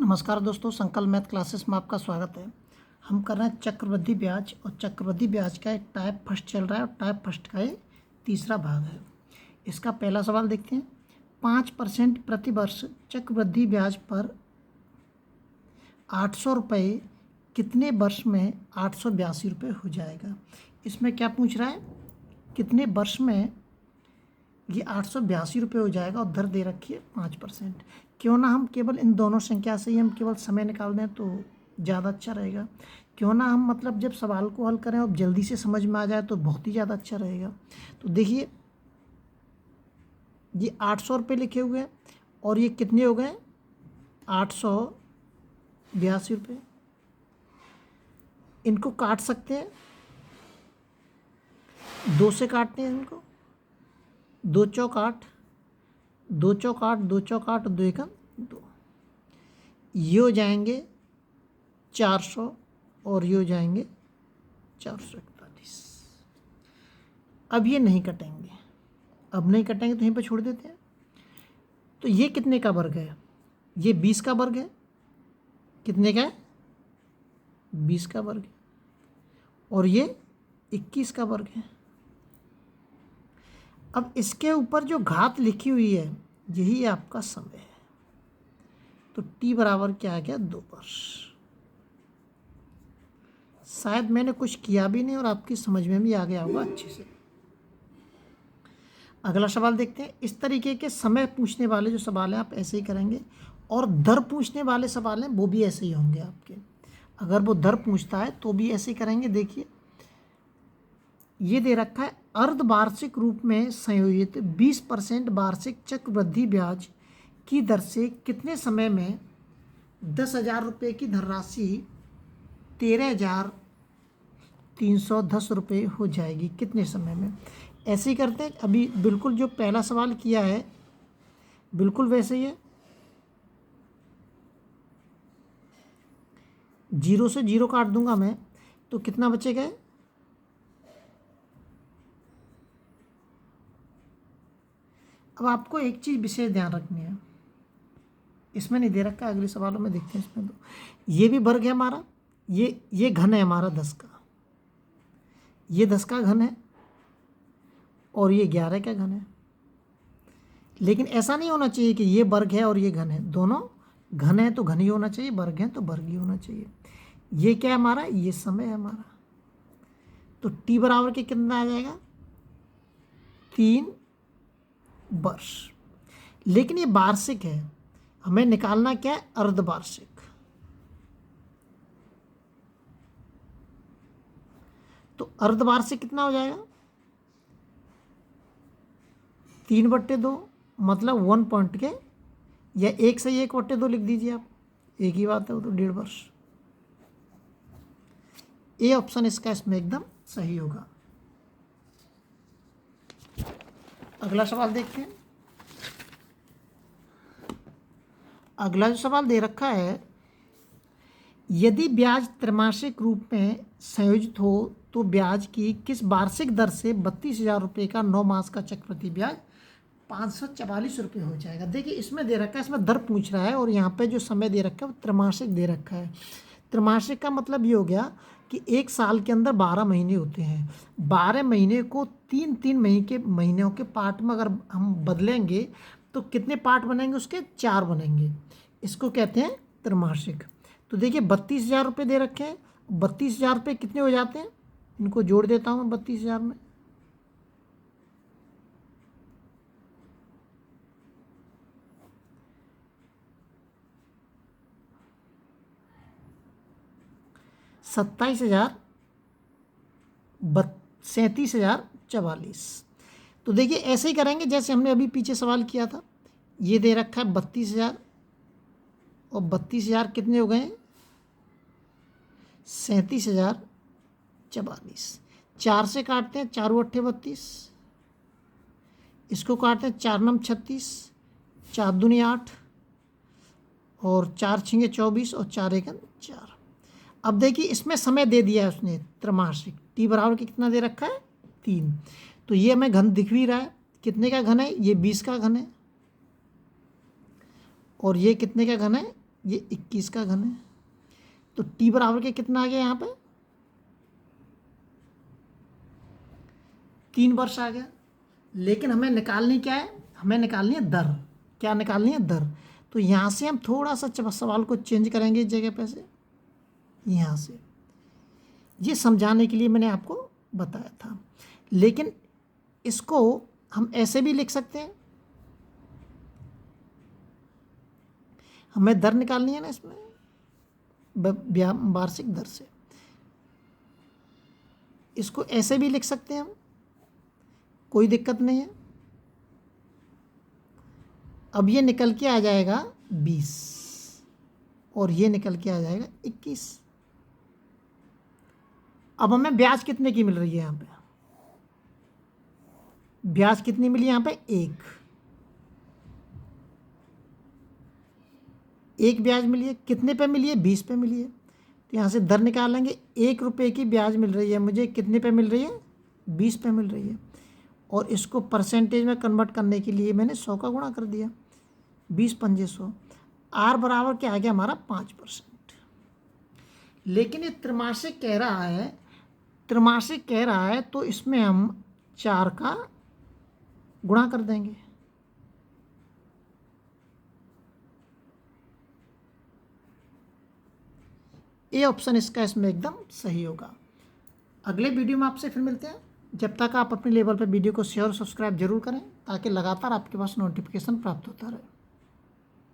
नमस्कार दोस्तों, संकल्प मैथ क्लासेस में आपका स्वागत है। हम कर रहे हैं चक्रवृद्धि ब्याज, और चक्रवृद्धि ब्याज का एक टाइप फर्स्ट चल रहा है और टाइप फर्स्ट का ये तीसरा भाग है। इसका पहला सवाल देखते हैं। 5% प्रति वर्ष चक्रवृद्धि ब्याज पर 800 रुपये कितने वर्ष में 882 रुपये हो जाएगा। इसमें क्या पूछ रहा है, कितने वर्ष में ये 882 रुपये हो जाएगा, और दर दे रखी है 5%। क्यों ना हम केवल इन दोनों संख्या से ही हम केवल समय निकाल दें तो ज़्यादा अच्छा रहेगा। क्यों ना हम मतलब जब सवाल को हल करें और जल्दी से समझ में आ जाए तो बहुत ही ज़्यादा अच्छा रहेगा। तो देखिए, ये 800 रुपये लिखे हुए हैं और ये कितने हो गए, 882 रुपये। इनको काट सकते हैं, 2 से काटते हैं इनको। 2 चौक 8, 2 चौक 8, 2 चौक 8, 2 एकम 2। ये हो जाएंगे 400 और ये हो जाएंगे 441। अब ये नहीं कटेंगे, अब नहीं कटेंगे तो यहीं पर छोड़ देते हैं। तो ये कितने का वर्ग है, ये 20 का वर्ग है। कितने का है, 20 का वर्ग है। और ये 21 का वर्ग है। अब इसके ऊपर जो घात लिखी हुई है यही आपका समय है। तो t बराबर क्या आ गया, 2 वर्ष। शायद मैंने कुछ किया भी नहीं और आपकी समझ में भी आ गया होगा अच्छे से। अगला सवाल देखते हैं। इस तरीके के समय पूछने वाले जो सवाल हैं आप ऐसे ही करेंगे, और दर पूछने वाले सवाल हैं वो भी ऐसे ही होंगे आपके। अगर वो दर पूछता है तो भी ऐसे ही करेंगे। देखिए, ये दे रखा है, अर्धवार्षिक रूप में संयोजित 20% वार्षिक चक्रवृद्धि ब्याज की दर से कितने समय में 10,000 रुपये की धनराशि 13,310 रुपये हो जाएगी, कितने समय में। ऐसे ही करते हैं। अभी बिल्कुल जो पहला सवाल किया है बिल्कुल वैसे ही है। 0 से 0 काट दूंगा मैं, तो कितना बचेगा, अब आपको एक चीज़ विशेष ध्यान रखनी है, इसमें नहीं दे रखा है, अगले सवालों में देखते हैं। इसमें तो ये भी वर्ग है हमारा, ये घन है हमारा 10 का, ये 10 का घन है और ये 11 का घन है। लेकिन ऐसा नहीं होना चाहिए कि ये वर्ग है और ये घन है। दोनों घन है तो घन ही होना चाहिए, वर्ग है तो वर्ग ही होना चाहिए। ये क्या है हमारा, ये समय है हमारा। तो t बराबर के कितना आ जाएगा, 3 वर्ष। लेकिन ये वार्षिक है, हमें निकालना क्या है, अर्धवार्षिक। तो अर्धवार्षिक कितना हो जाएगा, 3/2, मतलब 1 पॉइंट के, या 1 से 1/2 लिख दीजिए आप, एक ही बात है वो तो 1.5 वर्ष। ए ऑप्शन इसका इसमें एकदम सही होगा। अगला सवाल देखते हैं। अगला जो सवाल दे रखा है, यदि ब्याज त्रैमासिक रूप में संयोजित हो तो ब्याज की किस वार्षिक दर से 32,000 रुपये का 9 मास का चक्रवृद्धि ब्याज 544 रुपये हो जाएगा। देखिए, इसमें दे रखा है, इसमें दर पूछ रहा है और यहाँ पे जो समय दे रखा है वो त्रैमासिक दे रखा है। त्रैमासिक का मतलब ये हो गया कि एक साल के अंदर 12 महीने होते हैं। 12 महीने को 3-3 महीनों के पार्ट में अगर हम बदलेंगे तो कितने पार्ट बनेंगे, उसके 4 बनेंगे। इसको कहते हैं त्रैमासिक। तो देखिए, 32,000 रुपये दे रखे हैं। 32,000 रुपये कितने हो जाते हैं, इनको जोड़ देता हूँ मैं 32,000 में। सत्ताईस हजार 37,044। तो देखिए, ऐसे ही करेंगे जैसे हमने अभी पीछे सवाल किया था। ये दे रखा है 32,000 और 32,000 कितने हो गए, 37,044। 4 से काटते हैं, 4 × 8 = 32। इसको काटते हैं, 4 × 9 = 36, 4 × 2 = 8 और 4 × 6 = 24 और 4 × 1 = 4। अब देखिए, इसमें समय दे दिया है उसने त्रैमासिक। t बराबर के कितना दे रखा है, 3। तो ये हमें घन दिख भी रहा है, कितने का घन है, ये 20 का घन है। और ये कितने का घन है, ये 21 का घन है, तो t बराबर के कितना आ गया यहाँ पे 3 वर्ष आ गया। लेकिन हमें निकालनी क्या है, हमें निकालनी है दर। क्या निकालनी है, दर। तो यहाँ से हम थोड़ा सा सवाल को चेंज करेंगे इस जगह पे से, यहाँ से। ये समझाने के लिए मैंने आपको बताया था। लेकिन इसको हम ऐसे भी लिख सकते हैं, हमें दर निकालनी है ना इसमें, वार्षिक दर से। इसको ऐसे भी लिख सकते हैं हम, कोई दिक्कत नहीं है। अब ये निकल के आ जाएगा 20 और ये निकल के आ जाएगा 21। अब हमें ब्याज कितने की मिल रही है यहाँ पे, ब्याज कितनी मिली यहाँ पे, एक ब्याज मिली है। कितने पे मिली है, 20 पे मिली है। तो यहाँ से दर निकालेंगे, 1 रुपये की ब्याज मिल रही है मुझे, कितने पे मिल रही है, 20 पे मिल रही है। और इसको परसेंटेज में कन्वर्ट करने के लिए मैंने 100 का गुणा कर दिया, 20 पंजे 100। आर बराबर क्या आ गया हमारा 5%। लेकिन ये त्रैमासिक कह रहा है, त्रैमासिक कह रहा है, तो इसमें हम 4 का गुणा कर देंगे। ये ऑप्शन इसका इसमें एकदम सही होगा। अगले वीडियो में आपसे फिर मिलते हैं। जब तक आप अपने लेवल पर वीडियो को शेयर और सब्सक्राइब जरूर करें, ताकि लगातार आपके पास नोटिफिकेशन प्राप्त होता रहे।